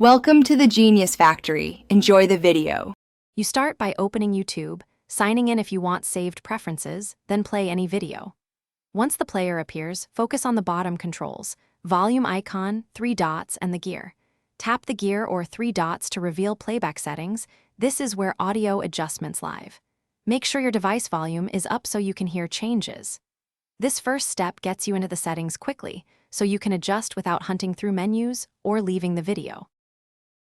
Welcome to the Genius Factory. Enjoy the video. You start by opening YouTube, signing in if you want saved preferences, then play any video. Once the player appears, focus on the bottom controls, volume icon, 3 dots, and the gear. Tap the gear or 3 dots to reveal playback settings. This is where audio adjustments live. Make sure your device volume is up so you can hear changes. This first step gets you into the settings quickly, so you can adjust without hunting through menus or leaving the video.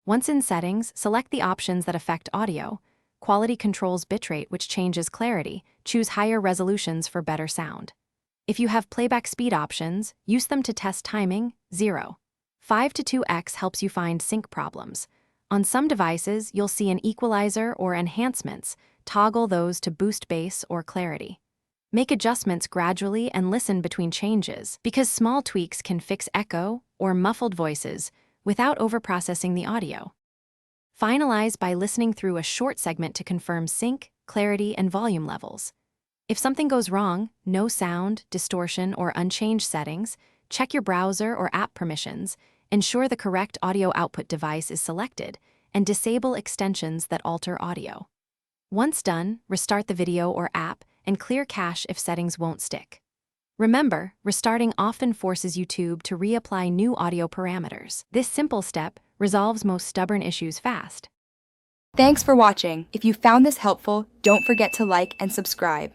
Once in settings, select the options that affect audio. Quality controls bitrate, which changes clarity. Choose higher resolutions for better sound. If you have playback speed options, use them to test timing, 0. 5 to 2x helps you find sync problems. On some devices, you'll see an equalizer or enhancements. Toggle those to boost bass or clarity. Make adjustments gradually and listen between changes, because small tweaks can fix echo or muffled voices without overprocessing the audio. Finalize by listening through a short segment to confirm sync, clarity, and volume levels. If something goes wrong, no sound, distortion, or unchanged settings, check your browser or app permissions, ensure the correct audio output device is selected, and disable extensions that alter audio. Once done, restart the video or app and clear cache if settings won't stick. Remember, restarting often forces YouTube to reapply new audio parameters. This simple step resolves most stubborn issues fast. Thanks for watching. If you found this helpful, don't forget to like and subscribe.